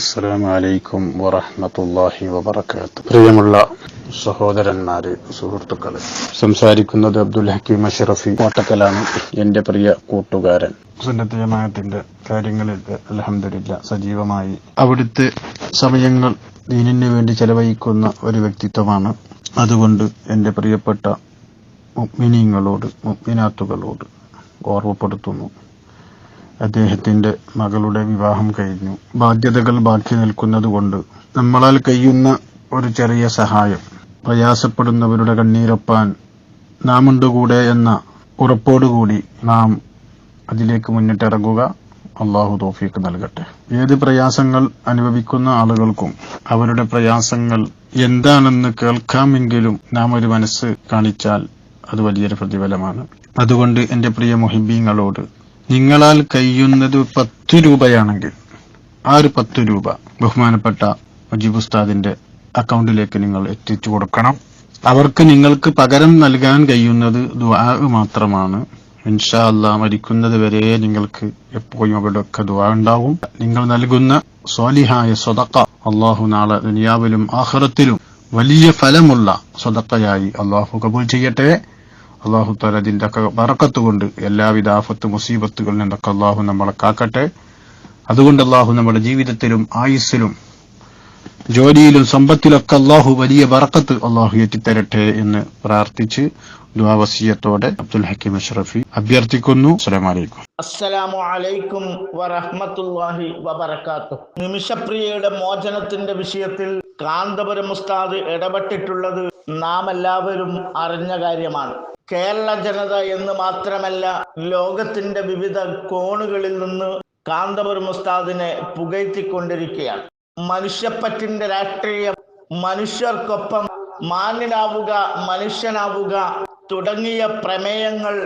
അസ്സലാമു അലൈക്കും വറഹ്മത്തുള്ളാഹി വബറകാതുഹു. പ്രിയമുള്ള സഹോദരന്മാരെ, സുഹൃത്തുക്കളെ, സംസാരിക്കുന്നത് അബ്ദുൽ ഹക്കീം അഷ്റഫി കോട്ടക്കലാണ്. എന്റെ പ്രിയ കൂട്ടുകാരൻ. സുന്നത്ത് ജമാഅത്തിന്റെ കാര്യങ്ങളിൽ അൽഹംദുലില്ലാഹ് സജീവമായി അവിടുത്തെ സമയങ്ങൾ ദീനിനു വേണ്ടി ചെലവഴിക്കുന്ന ഒരു വ്യക്തിത്വമാണ്. അതുകൊണ്ട് എന്റെ പ്രിയപ്പെട്ട മുഅ്മിനീങ്ങളോട് മുഅ്മിനാത്തുകളോട് ഓർമ്മപ്പെടുത്തുന്നു, അദ്ദേഹത്തിന്റെ മകളുടെ വിവാഹം കഴിഞ്ഞു. ബാധ്യതകൾ ബാക്കി നിൽക്കുന്നതുകൊണ്ട് നമ്മളാൽ കഴിയുന്ന ഒരു ചെറിയ സഹായം, പ്രയാസപ്പെടുന്നവരുടെ കണ്ണീരൊപ്പാൻ നാം ഉണ്ട് കൂടെ എന്ന ഉറപ്പോടുകൂടി നാം അതിലേക്ക് മുന്നിട്ടിറങ്ങുക. അള്ളാഹു തൗഫീഖ് നൽകട്ടെ. ഏത് പ്രയാസങ്ങൾ അനുഭവിക്കുന്ന ആളുകൾക്കും അവരുടെ പ്രയാസങ്ങൾ എന്താണെന്ന് കേൾക്കാമെങ്കിലും നാം ഒരു മനസ്സ് കാണിച്ചാൽ അത് വലിയൊരു പ്രതിഫലമാണ്. അതുകൊണ്ട് എന്റെ പ്രിയ മുഹിബീങ്ങളോട്, നിങ്ങളാൽ കഴിയുന്നത് 10 രൂപയാണെങ്കിൽ ആ ഒരു 10 രൂപ ബഹുമാനപ്പെട്ട മുജീബ് ഉസ്താദിന്റെ അക്കൗണ്ടിലേക്ക് നിങ്ങൾ എത്തിച്ചു കൊടുക്കണം. അവർക്ക് നിങ്ങൾക്ക് പകരം നൽകാൻ കഴിയുന്നത് ദുആ മാത്രമാണ്. ഇൻഷാ അല്ലാഹ് മരിക്കുന്നത് വരെ നിങ്ങൾക്ക് എപ്പോഴും അവിടെയൊക്കെ ദുആ ഉണ്ടാവും. നിങ്ങൾ നൽകുന്ന സ്വാലിഹായ സ്വതക്ക അള്ളാഹു നാളെ ദുനിയാവിലും ആഖിറത്തിലും വലിയ ഫലമുള്ള സ്വതക്കയായി അള്ളാഹു കബൂൽ ചെയ്യട്ടെ. അള്ളാഹു തആല അതിന്റെ ബറക്കത്ത് കൊണ്ട് എല്ലാവിധ ആഫത്ത് മുസീബത്തുകളിൽ നിന്നൊക്കെ അള്ളാഹു നമ്മളെ കാക്കട്ടെ. അതുകൊണ്ട് അള്ളാഹു നമ്മുടെ ജീവിതത്തിലും ആയുസ്സിലും ജോലിയിലും സമ്പത്തിലൊക്കെ അള്ളാഹു വലിയ ബറക്കത്ത് അള്ളാഹു ഏറ്റിത്തരട്ടെ എന്ന് പ്രാർത്ഥിച്ച് ദുആ വസിയത്തോടെ അബ്ദുൽ ഹക്കീം അഷ്റഫി അഭ്യർത്ഥിക്കുന്നു. അസ്സലാമു അലൈക്കും വറഹ്മത്തുള്ളാഹി വബറകാതുഹു. നിമിഷപ്രിയയുടെ മോചനത്തിന്റെ വിഷയത്തിൽ കാന്തപുരം ഉസ്താദ് ഇടപെട്ടിട്ടുള്ളത് നാം എല്ലാവരും അറിഞ്ഞ കാര്യമാണ്. കേരള ജനത എന്ന് മാത്രമല്ല, ലോകത്തിന്റെ വിവിധ കോണുകളിൽ നിന്ന് കാന്തപുരം ഉസ്താദിനെ പുകഴ്ത്തിക്കൊണ്ടിരിക്കുകയാണ്. മനുഷ്യപ്പറ്റിന്റെ രാഷ്ട്രീയം, മനുഷ്യർക്കൊപ്പം മാന്യനാവുക, മനുഷ്യനാവുക തുടങ്ങിയ പ്രമേയങ്ങൾ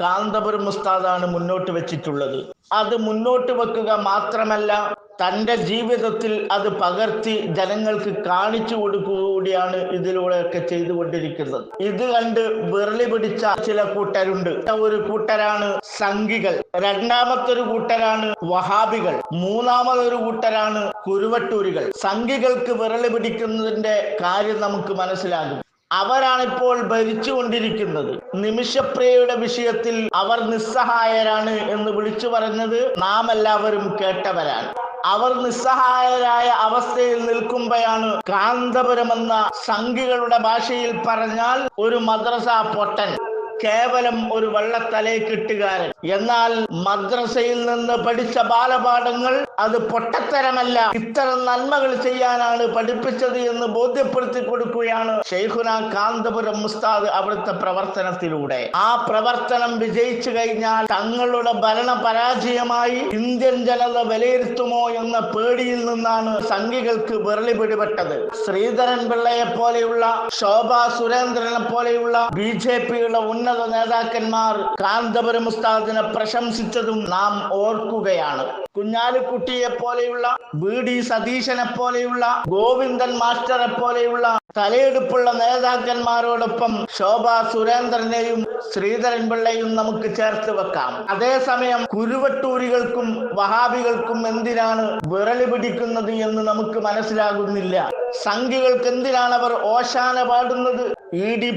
കാന്തപുരം ഉസ്താദാണ് മുന്നോട്ട് വെച്ചിട്ടുള്ളത്. അത് മുന്നോട്ട് വെക്കുക മാത്രമല്ല, തന്റെ ജീവിതത്തിൽ അത് പകർത്തി ജനങ്ങൾക്ക് കാണിച്ചു കൊടുക്കുക കൂടിയാണ് ഇതിലൂടെയൊക്കെ ചെയ്തുകൊണ്ടിരിക്കുന്നത്. ഇത് കണ്ട് വിരളി പിടിച്ച ചില കൂട്ടരുണ്ട്. ഒരു കൂട്ടരാണ് സംഘികൾ, രണ്ടാമത്തൊരു കൂട്ടരാണ് വഹാബികൾ, മൂന്നാമതൊരു കൂട്ടരാണ് കുരുവട്ടൂരികൾ. സംഘികൾക്ക് വിരളി പിടിക്കുന്നതിന്റെ കാര്യം നമുക്ക് മനസ്സിലാകും. അവരാണിപ്പോൾ ഭരിച്ചുകൊണ്ടിരിക്കുന്നത്. നിമിഷപ്രിയയുടെ വിഷയത്തിൽ അവർ നിസ്സഹായരാണ് എന്ന് വിളിച്ചു പറഞ്ഞത് നാം എല്ലാവരും കേട്ടവരാണ്. അവർ നിസ്സഹായരായ അവസ്ഥയിൽ നിൽക്കുമ്പോഴാണ് കാന്തപുരമെന്ന സംഘികളുടെ ഭാഷയിൽ പറഞ്ഞാൽ ഒരു മദ്രസ പൊട്ടൻ, കേവലം ഒരു വെള്ളത്തലേക്കിട്ടുകാരൻ. എന്നാൽ മദ്രസയിൽ നിന്ന് പഠിച്ച ബാലപാഠങ്ങൾ അത് പൊട്ടത്തരമല്ല, ഇത്തരം നന്മകൾ ചെയ്യാനാണ് പഠിപ്പിച്ചത് എന്ന് ബോധ്യപ്പെടുത്തി കൊടുക്കുകയാണ് ശൈഖുന കാന്തപുരം ഉസ്താദ് അവിടുത്തെ പ്രവർത്തനത്തിലൂടെ. ആ പ്രവർത്തനം വിജയിച്ചു കഴിഞ്ഞാൽ തങ്ങളുടെ ഭരണ പരാജയമായി ഇന്ത്യൻ ജനത വിലയിരുത്തുമോ എന്ന പേടിയിൽ നിന്നാണ് സംഘികൾക്ക് വിരളി പിടിപെട്ടത്. ശ്രീധരൻ പിള്ളയെ പോലെയുള്ള, ശോഭാ സുരേന്ദ്രനെ പോലെയുള്ള BJPയുടെ ഉന്നത നേതാക്കന്മാർ കാന്തപുരം ഉസ്താദിനെ പ്രശംസിച്ചതും നാം ഓർക്കുകയാണ്. കുഞ്ഞാലിക്കുട്ടിയെ പോലെയുള്ള, BD സതീശനെ പോലെയുള്ള, ഗോവിന്ദൻ മാസ്റ്ററെ പോലെയുള്ള തലയെടുപ്പുള്ള നേതാക്കന്മാരോടൊപ്പം ശോഭാ സുരേന്ദ്രനെയും ശ്രീധരൻ പിള്ളയും നമുക്ക് ചേർത്ത് വെക്കാം. അതേസമയം കുരുവട്ടൂരികൾക്കും വഹാബികൾക്കും എന്തിനാണ് വിരളി പിടിക്കുന്നത് എന്ന് നമുക്ക് മനസ്സിലാകുന്നില്ല. സംഘികൾക്ക് എന്തിനാണ് അവർ ഓശാന പാടുന്നത്?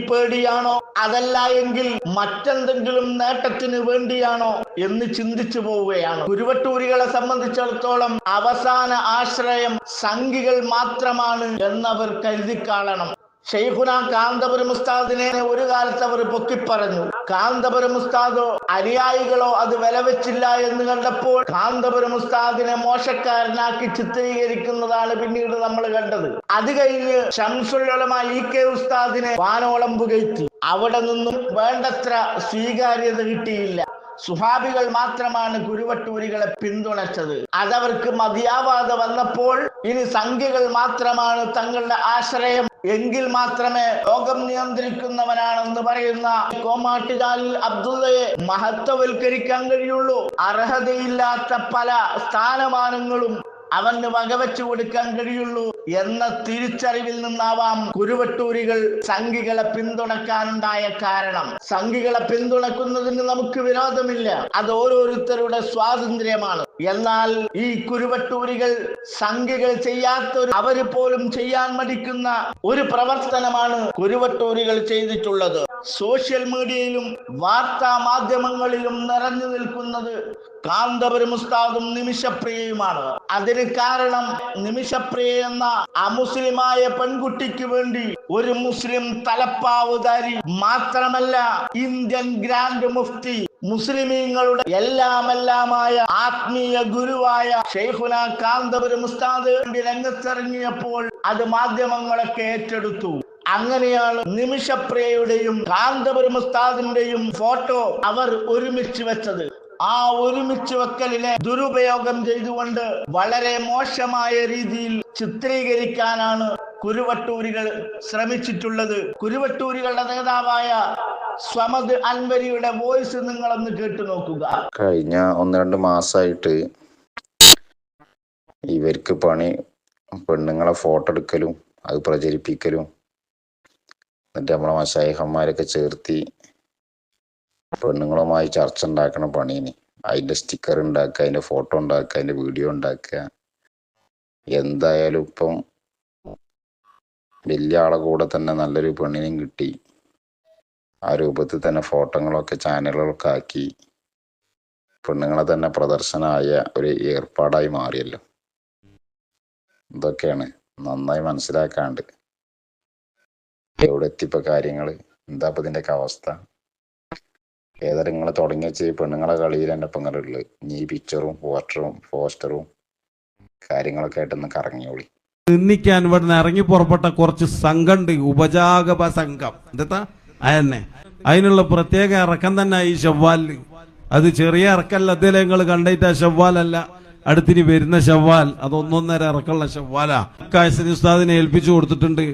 പേടിയാണോ? അതല്ല എങ്കിൽ മറ്റെന്തെങ്കിലും നേട്ടത്തിന് വേണ്ടിയാണോ എന്ന് ചിന്തിച്ചു പോവുകയാണ്. കുരുവട്ടൂരികളെ സംബന്ധിച്ചിടത്തോളം അവസാന ആശ്രയം സംഘികൾ മാത്രമാണ് എന്നവർ കരുതിക്കാളണം. ശൈഖുന കാന്തപുരം ഉസ്താദിനെ ഒരു കാലത്ത് അവർ പൊക്കിപ്പറഞ്ഞു. കാന്തപുരം ഉസ്താദോ അനുയായികളോ അത് വിലവെച്ചില്ല എന്ന് കണ്ടപ്പോൾ കാന്തപുരം ഉസ്താദിനെ മോശക്കാരനാക്കി ചിത്രീകരിക്കുന്നതാണ് പിന്നീട് നമ്മൾ കണ്ടത്. അത് കഴിഞ്ഞ് ശംസുൽ ഉലമ EK ഉസ്താദിനെ വാനോളം പുകഴ്ത്തി. അവിടെ നിന്നും വേണ്ടത്ര സ്വീകാര്യത കിട്ടിയില്ല. സുഹാബികൾ മാത്രമാണ് കുരുവട്ടൂരികളെ പിന്തുണച്ചത്. അതവർക്ക് മതിയാവാതെ വന്നപ്പോൾ ഇനി സംഘികൾ മാത്രമാണ് തങ്ങളുടെ ആശ്രയം എങ്കിൽ മാത്രമേ ലോകം നിയന്ത്രിക്കുന്നവനാണെന്ന് പറയുന്ന കോമാട്ടുചാലിൽ അബ്ദുള്ളയെ മഹത്വവൽക്കരിക്കാൻ കഴിയുള്ളൂ. അർഹതയില്ലാത്ത പല സ്ഥാനമാനങ്ങളും അവന് വകവെച്ചു കൊടുക്കാൻ കഴിയുള്ളൂ എന്ന തിരിച്ചറിവിൽ നിന്നാവാം കുരുവട്ടൂരികൾ സംഘികളെ പിന്തുണക്കാനുണ്ടായ കാരണം. സംഘികളെ പിന്തുണക്കുന്നതിന് നമുക്ക് വിരോധമില്ല, അത് ഓരോരുത്തരുടെ സ്വാതന്ത്ര്യമാണ്. എന്നാൽ ഈ കുരുവട്ടൂരികൾ സംഘികൾ ചെയ്യാത്തൊരു, അവര് പോലും ചെയ്യാൻ മടിക്കുന്ന ഒരു പ്രവർത്തനമാണ് കുരുവട്ടൂരികൾ ചെയ്തിട്ടുള്ളത്. സോഷ്യൽ മീഡിയയിലും വാർത്താ മാധ്യമങ്ങളിലും നിറഞ്ഞു നിൽക്കുന്നത് കാന്തപുരം ഉസ്താദും നിമിഷപ്രിയയുമാണ്. അതിന് കാരണം നിമിഷപ്രിയ എന്ന അമുസ്ലിമായ പെൺകുട്ടിക്ക് വേണ്ടി ഒരു മുസ്ലിം തലപ്പാവുധാരി മാത്രമല്ല, ഇന്ത്യൻ ഗ്രാൻഡ് മുഫ്തി, മുസ്ലിമീങ്ങളുടെ എല്ലാമെല്ലാമായ ആത്മീയ ഗുരുവായ ഷെയ്ഖുന കാന്തപുരം ഉസ്താദ് രംഗത്തിറങ്ങിയപ്പോൾ അത് മാധ്യമങ്ങളൊക്കെ ഏറ്റെടുത്തു. അങ്ങനെയാണ് നിമിഷപ്രിയയുടെയും കാന്തപുരം ഉസ്താദിന്റെയും ഫോട്ടോ അവർ ഒരുമിച്ച് വെച്ചത്. ആ ഒരുമിച്ച് വെക്കലിനെ ദുരുപയോഗം ചെയ്തുകൊണ്ട് വളരെ മോശമായ രീതിയിൽ ചിത്രീകരിക്കാനാണ് കുരുവട്ടൂരികൾ ശ്രമിച്ചിട്ടുള്ളത്. കുരുവട്ടൂരികളുടെ നേതാവായ സ്വമദ് അൻവരിയുടെ വോയിസ് നിങ്ങളൊന്ന് കേട്ടു നോക്കുക. കഴിഞ്ഞ 1-2 മാസമായിട്ട് ഇവർക്ക് പണി പെണ്ണുങ്ങളെ ഫോട്ടോ എടുക്കലും അത് പ്രചരിപ്പിക്കലും, എന്നിട്ട് നമ്മളെ മശായിഖന്മാരൊക്കെ ചേർത്തി പെണ്ണുങ്ങളുമായി ചർച്ച ഉണ്ടാക്കണ പണീന്. അതിന്റെ സ്റ്റിക്കർ ഉണ്ടാക്കുക, അതിന്റെ ഫോട്ടോ ഉണ്ടാക്കുക, അതിന്റെ വീഡിയോ ഉണ്ടാക്കുക. എന്തായാലും ഇപ്പം വലിയ ആളെ കൂടെ തന്നെ നല്ലൊരു പെണ്ണിനെയും കിട്ടി. ആ രൂപത്തിൽ തന്നെ ഫോട്ടോകളൊക്കെ ചാനലുകളൊക്കെ ആക്കി പെണ്ണുങ്ങളെ തന്നെ പ്രദർശനമായ ഒരു ഏർപ്പാടായി മാറിയല്ലോ. ഇതൊക്കെയാണ് നന്നായി മനസ്സിലാക്കാണ്ട് എവിടെ എത്തിപ്പോ കാര്യങ്ങള്. എന്താ ഇപ്പൊ ഇതിന്റെയൊക്കെ അവസ്ഥ? ഏതായാലും നിങ്ങൾ തുടങ്ങി വെച്ച് പെണ്ണുങ്ങളെ കളിയിൽ എൻ്റെ ഇപ്പം ഇങ്ങനെ ഉള്ളത്. ഈ പിക്ചറും പോസ്റ്ററും കാര്യങ്ങളൊക്കെ ആയിട്ടൊന്ന് കറങ്ങിയോളി. നിന്ദിക്കാൻ ഇവിടുന്ന് ഇറങ്ങി പുറപ്പെട്ട കുറച്ച് സംഘമുണ്ട്, ഉപജാഗപ സംഘം. എന്താ അതന്നെ, അതിനുള്ള പ്രത്യേക ഇറക്കം തന്നെ ഈ ഷവ്വാലിന്. അത് ചെറിയ ഇറക്കല്ല, അതിലെ നിങ്ങൾ കണ്ടിട്ട് ഷവ്വാലല്ല, അടുത്തിനി വരുന്ന ഷവ്വാൽ അത് 1.5 ഇറക്കമുള്ള ഷവ്വാലാ. കായസനി ഉസ്താദിനെ ഏൽപ്പിച്ചു കൊടുത്തിട്ടുണ്ട്.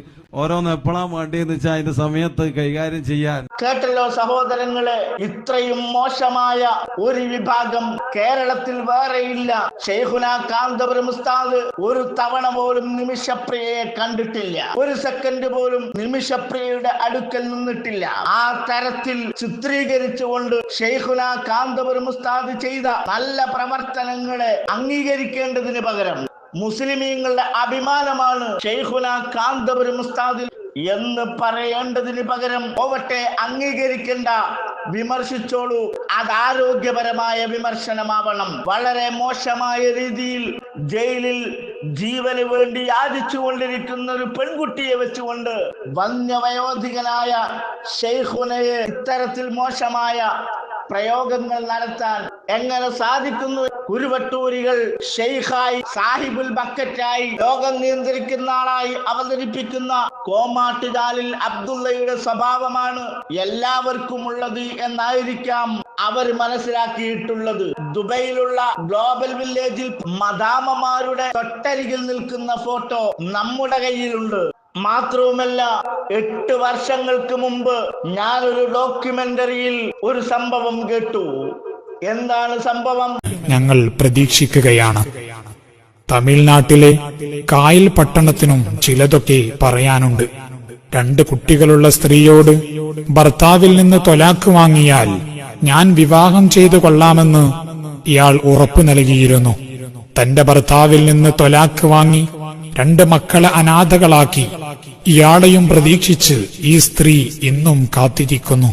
ഓരോന്ന് എപ്പോഴാ വേണ്ടിയെന്ന് വെച്ചാൽ അതിന്റെ സമയത്ത് കൈകാര്യം ചെയ്യാൻ. കേട്ടല്ലോ സഹോദരങ്ങളെ, ഇത്രയും മോശമായ ഒരു വിഭാഗം കേരളത്തിൽ വേറെയില്ല. ഷെയ്ഖുന കാന്തപുരം ഉസ്താദ് ഒരു തവണ പോലും നിമിഷപ്രിയയെ കണ്ടിട്ടില്ല, ഒരു സെക്കൻഡ് പോലും നിമിഷപ്രിയയുടെ അടുക്കൽ നിന്നിട്ടില്ല. ആ തരത്തിൽ ചിത്രീകരിച്ചുകൊണ്ട് ഷെയ്ഖുന കാന്തപുരം ഉസ്താദ് ചെയ്ത നല്ല പ്രവർത്തനങ്ങളെ അംഗീകരിക്കേണ്ടതിന് പകരം മുസ്ലിമീങ്ങളുടെ അഭിമാനമാണ് ഷെയ്ഖുന കാന്തപുരം ഉസ്താദിൽ എന്ന് പറയേണ്ടതിന് പകരം പോവട്ടെ, അംഗീകരിക്കണ്ട, വിമർശിച്ചോളൂ, അത് ആരോഗ്യപരമായ വിമർശനമാവണം. വളരെ മോശമായ രീതിയിൽ ജയിലിൽ ജീവന് വേണ്ടി യാചിച്ചു കൊണ്ടിരിക്കുന്ന ഒരു പെൺകുട്ടിയെ വെച്ചുകൊണ്ട് വന്യവയോധികനായ ഷെയ്ഖുനയെ ഇത്തരത്തിൽ മോശമായ പ്രയോഗങ്ങൾ നടത്താൻ എങ്ങനെ സാധിക്കുന്നു? കുരുവട്ടൂരികൾ ഷെയ്ഖായി, സാഹിബുൽ ബക്കറ്റായി, ലോകം നിയന്ത്രിക്കുന്ന ആളായി അവതരിപ്പിക്കുന്ന കോമാട്ടുചാലിൽ അബ്ദുള്ളയുടെ സ്വഭാവമാണ് എല്ലാവർക്കും ഉള്ളത് എന്നായിരിക്കാം അവർ മനസ്സിലാക്കിയിട്ടുള്ളത്. ദുബൈയിലുള്ള ഗ്ലോബൽ വില്ലേജിൽ മദാമമാരുടെ തൊട്ടരികിൽ നിൽക്കുന്ന ഫോട്ടോ നമ്മുടെ കയ്യിലുണ്ട്. മാത്രവുമല്ല, 8 വർഷങ്ങൾക്ക് മുമ്പ് ഞാനൊരു ഡോക്യുമെന്ററിയിൽ ഒരു സംഭവം കേട്ടു. എന്താണ് സംഭവം? ഞങ്ങൾ പ്രതീക്ഷിക്കുകയാണ്. തമിഴ്നാട്ടിലെ കായൽ പട്ടണത്തിനും ചിലതൊക്കെ പറയാനുണ്ട്. 2 കുട്ടികളുള്ള സ്ത്രീയോട് ഭർത്താവിൽ നിന്ന് തൊലാക്ക് വാങ്ങിയാൽ ഞാൻ വിവാഹം ചെയ്തു കൊള്ളാമെന്ന് ഇയാൾ ഉറപ്പു നൽകിയിരുന്നു. തന്റെ ഭർത്താവിൽ നിന്ന് തൊലാക്ക് വാങ്ങി 2 മക്കളെ അനാഥകളാക്കി ഇയാളെയും പ്രതീക്ഷിച്ച് ഈ സ്ത്രീ ഇന്നും കാത്തിരിക്കുന്നു.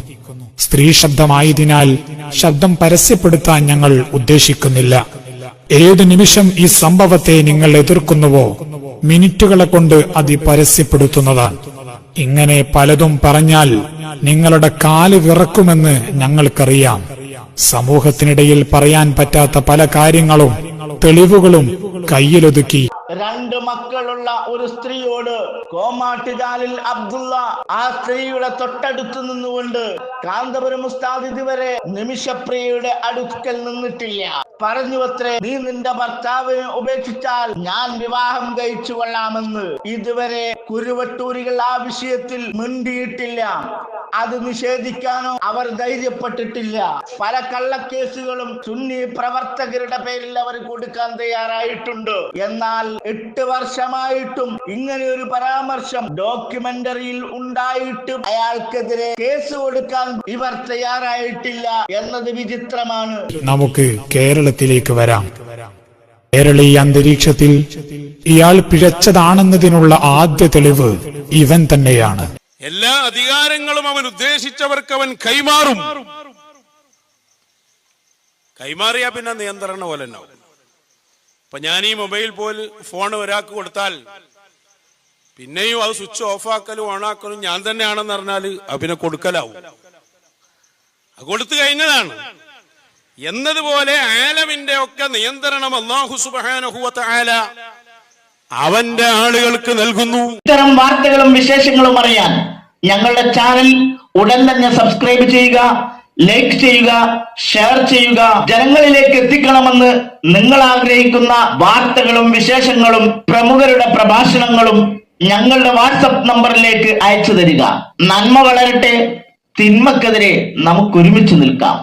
സ്ത്രീ ശബ്ദമായതിനാൽ ശബ്ദം പരസ്യപ്പെടുത്താൻ ഞങ്ങൾ ഉദ്ദേശിക്കുന്നില്ല. ഏതു നിമിഷം ഈ സംഭവത്തെ നിങ്ങൾ എതിർക്കുന്നുവോ മിനിറ്റുകളെ കൊണ്ട് അത് പരസ്യപ്പെടുത്തുന്നതാണ്. ഇങ്ങനെ പലതും പറഞ്ഞാൽ നിങ്ങളുടെ കാല് വിറക്കുമെന്ന് ഞങ്ങൾക്കറിയാം. സമൂഹത്തിനിടയിൽ പറയാൻ പറ്റാത്ത പല കാര്യങ്ങളും തെളിവുകളും കയ്യിലൊതുക്കി 2 മക്കളുള്ള ഒരു സ്ത്രീയോട് കോമാട്ടുചാലിൽ അബ്ദുള്ള ആ സ്ത്രീയുടെ തൊട്ടടുത്ത് നിന്നുകൊണ്ട് കാന്തപുരം ഉസ്താദ് ഇതുവരെ നിമിഷപ്രിയയുടെ അടുക്കൽ നിന്നിട്ടില്ല. പറഞ്ഞുവത്രേ, നീ നിന്റെ ഭർത്താവിനെ ഉപേക്ഷിച്ചാൽ ഞാൻ വിവാഹം കഴിച്ചു കൊള്ളാമെന്ന്. ഇതുവരെ കുരുവട്ടൂരികൾ ആ വിഷയത്തിൽ മിണ്ടിയിട്ടില്ല. അത് നിഷേധിക്കാനോ അവർ ധൈര്യപ്പെട്ടിട്ടില്ല. പല കള്ളക്കേസുകളും സുന്നി പ്രവർത്തകരുടെ പേരിൽ അവർ കൊടുക്കാൻ തയ്യാറായിട്ടുണ്ട്. എന്നാൽ 8 വർഷമായിട്ടും ഇങ്ങനെ ഒരു പരാമർശം ഡോക്യുമെന്ററിയിൽ ഉണ്ടായിട്ടും അയാൾക്കെതിരെ കേസ് കൊടുക്കാൻ ഇവർ തയ്യാറായിട്ടില്ല എന്നത് വിചിത്രമാണ്. നമുക്ക് കേരളത്തിലേക്ക് വരാം. കേരളീയ അന്തരീക്ഷത്തിൽ ഇയാൾ പിഴച്ചതാണെന്നതിനുള്ള ആദ്യ തെളിവ് ഇവൻ തന്നെയാണ്. എല്ലാ അധികാരങ്ങളും അവൻ ഉദ്ദേശിച്ചവർക്ക് അവൻ കൈമാറും. കൈമാറിയാ പിന്നെ നിയന്ത്രണം പോലെ ഉണ്ടാവും. ഇപ്പൊ ഞാൻ ഈ മൊബൈൽ ഫോൺ ഒരാൾക്ക് കൊടുത്താൽ പിന്നെയും അത് സ്വിച്ച് ഓഫ് ആക്കലും ഓണാക്കലും ഞാൻ തന്നെയാണെന്ന് പറഞ്ഞാൽ അതിനെ കൊടുക്കലാവും. അത് കൊടുത്തു കഴിഞ്ഞതാണ് എന്നതുപോലെ ആലമിന്റെ ഒക്കെ നിയന്ത്രണം അല്ലാഹു സുബ്ഹാനഹു വ തആല അവന്റെ ആളുകൾക്ക് നൽകുന്നു. ഇത്തരം വാർത്തകളും വിശേഷങ്ങളും അറിയാൻ ഞങ്ങളുടെ ചാനൽ ഉടൻ തന്നെ സബ്സ്ക്രൈബ് ചെയ്യുക, ലൈക്ക് ചെയ്യുക, ഷെയർ ചെയ്യുക. ജനങ്ങളിലേക്ക് എത്തിക്കണമെന്ന് നിങ്ങൾ ആഗ്രഹിക്കുന്ന വാർത്തകളും വിശേഷങ്ങളും പ്രമുഖരുടെ പ്രഭാഷണങ്ങളും ഞങ്ങളുടെ വാട്സപ്പ് നമ്പറിലേക്ക് അയച്ചു തരിക. നന്മ വളരട്ടെ, തിന്മക്കെതിരെ നമുക്ക് ഒരുമിച്ച് നിൽക്കാം.